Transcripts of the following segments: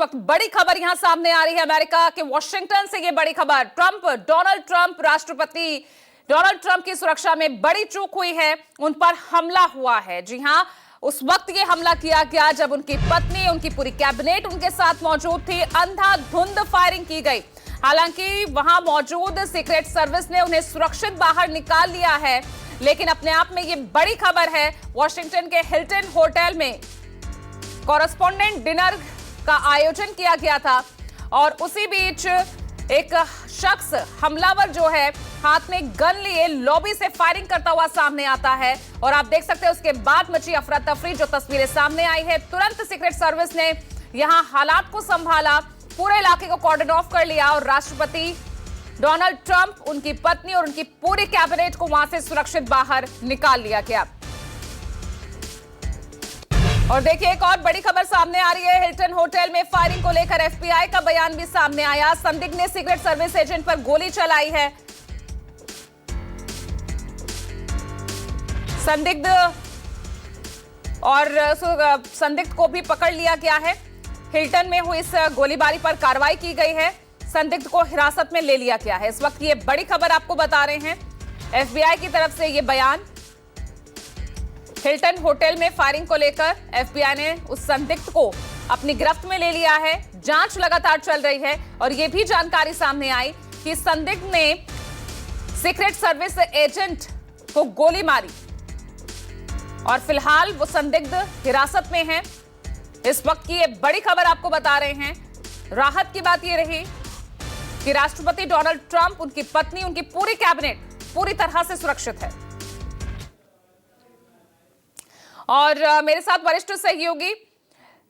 वक्त बड़ी खबर यहां सामने आ रही है अमेरिका के वॉशिंगटन से। ये बड़ी खबर, डोनाल्ड ट्रंप राष्ट्रपति डोनाल्ड ट्रंप की सुरक्षा में बड़ी चूक हुई है, उन पर हमला हुआ है। जी हां, उस वक्त ये हमला किया गया जब उनकी पत्नी, उनकी पूरी कैबिनेट उनके साथ मौजूद थी। अंधाधुंध फायरिंग की गई। हालांकि वहां मौजूद सीक्रेट सर्विस ने उन्हें सुरक्षित बाहर निकाल लिया है, लेकिन अपने आप में ये बड़ी खबर है। वॉशिंगटन के हिल्टन होटल में कॉरेस्पॉन्डेंट डिनर का आयोजन किया गया था और उसी बीच एक शख्स, हमलावर जो है, हाथ में गन लिए लॉबी से फायरिंग करता हुआ सामने आता है और आप देख सकते हैं उसके बाद मची अफरा तफरी। जो तस्वीरें सामने आई है, तुरंत सीक्रेट सर्विस ने यहां हालात को संभाला, पूरे इलाके को कॉर्डन ऑफ कर लिया और राष्ट्रपति डोनाल्ड ट्रंप, उनकी पत्नी और उनकी पूरी कैबिनेट को वहां से सुरक्षित बाहर निकाल लिया गया। और देखिए, एक और बड़ी खबर सामने आ रही है। हिल्टन होटल में फायरिंग को लेकर एफबीआई का बयान भी सामने आया। संदिग्ध ने सीक्रेट सर्विस एजेंट पर गोली चलाई है। संदिग्ध को भी पकड़ लिया गया है। हिल्टन में हुई इस गोलीबारी पर कार्रवाई की गई है। संदिग्ध को हिरासत में ले लिया गया है। इस वक्त ये बड़ी खबर आपको बता रहे हैं, एफबीआई की तरफ से ये बयान। हिल्टन होटल में फायरिंग को लेकर एफबीआई ने उस संदिग्ध को अपनी गिरफ्त में ले लिया है। जांच लगातार चल रही है और यह भी जानकारी सामने आई कि संदिग्ध ने सीक्रेट सर्विस एजेंट को गोली मारी और फिलहाल वो संदिग्ध हिरासत में है। इस वक्त की ये बड़ी खबर आपको बता रहे हैं। राहत की बात यह रही कि राष्ट्रपति डोनाल्ड ट्रंप, उनकी पत्नी, उनकी पूरी कैबिनेट पूरी तरह से सुरक्षित है। और मेरे साथ वरिष्ठ सहयोगी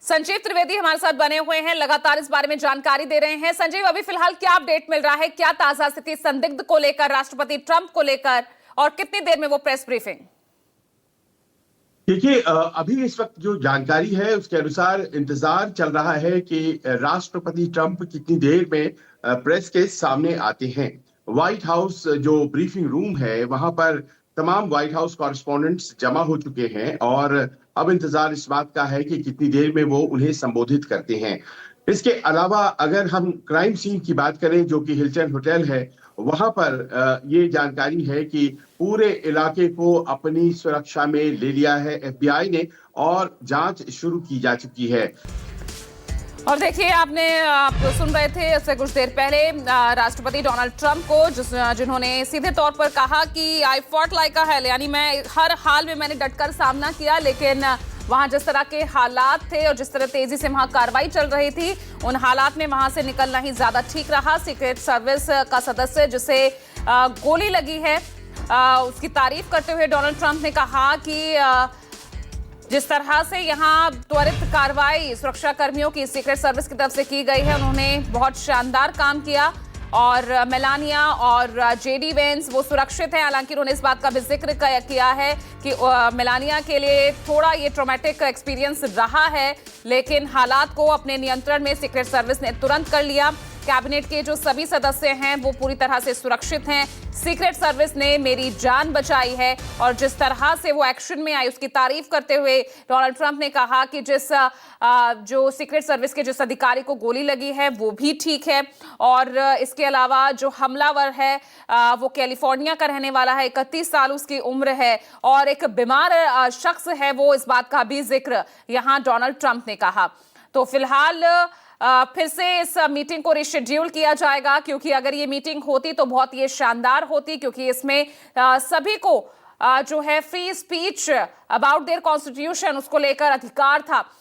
संजीव त्रिवेदी हमारे साथ बने हुए हैं, लगातार इस बारे में जानकारी दे रहे हैं। संजीव, अभी फिलहाल क्या अपडेट मिल रहा है, क्या ताजा स्थिति संदिग्ध को लेकर, राष्ट्रपति ट्रंप को लेकर, और कितनी देर में वो प्रेस ब्रीफिंग? देखिए, अभी इस वक्त जो जानकारी है उसके अनुसार इंतजार चल रहा है कि राष्ट्रपति ट्रंप कितनी देर में प्रेस के सामने आते हैं। व्हाइट हाउस जो ब्रीफिंग रूम है, वहां पर तमाम व्हाइट हाउस कॉरेस्पॉन्डेंट्स जमा हो चुके हैं और अब इंतजार इस बात का है कि कितनी देर में वो उन्हें संबोधित करते हैं। इसके अलावा अगर हम क्राइम सीन की बात करें, जो कि हिल्टन होटल है, वहां पर ये जानकारी है कि पूरे इलाके को अपनी सुरक्षा में ले लिया है एफबीआई ने और जांच शुरू की जा चुकी है। और देखिए, आप सुन रहे थे इससे कुछ देर पहले राष्ट्रपति डोनाल्ड ट्रंप को, जिन्होंने सीधे तौर पर कहा कि आई फॉट लाइक अ हेल, यानी मैं हर हाल में मैंने डटकर सामना किया, लेकिन वहां जिस तरह के हालात थे और जिस तरह तेजी से वहां कार्रवाई चल रही थी, उन हालात में वहां से निकलना ही ज्यादा ठीक रहा। सीक्रेट सर्विस का सदस्य जिसे गोली लगी है, उसकी तारीफ करते हुए डोनाल्ड ट्रंप ने कहा कि जिस तरह से यहाँ त्वरित कार्रवाई सुरक्षा कर्मियों की सीक्रेट सर्विस की तरफ से की गई है, उन्होंने बहुत शानदार काम किया और मेलानिया और जेडी वेंस वो सुरक्षित हैं। हालांकि उन्होंने इस बात का भी जिक्र किया है कि मेलानिया के लिए थोड़ा ये ट्रॉमेटिक एक्सपीरियंस रहा है, लेकिन हालात को अपने नियंत्रण में सीक्रेट सर्विस ने तुरंत कर लिया। कैबिनेट के जो सभी सदस्य हैं वो पूरी तरह से सुरक्षित हैं। सीक्रेट सर्विस ने मेरी जान बचाई है और जिस तरह से वो एक्शन में आई उसकी तारीफ करते हुए डोनाल्ड ट्रंप ने कहा कि जो सीक्रेट सर्विस के जिस अधिकारी को गोली लगी है वो भी ठीक है और इसके अलावा जो हमलावर है वो कैलिफोर्निया का रहने वाला है, 31 साल उसकी उम्र है और एक बीमार शख्स है वो, इस बात का भी जिक्र यहाँ डोनाल्ड ट्रंप ने कहा। तो फिलहाल फिर से इस मीटिंग को रिशेड्यूल किया जाएगा, क्योंकि अगर ये मीटिंग होती तो बहुत ये शानदार होती, क्योंकि इसमें सभी को जो है free speech about their constitution उसको लेकर अधिकार था।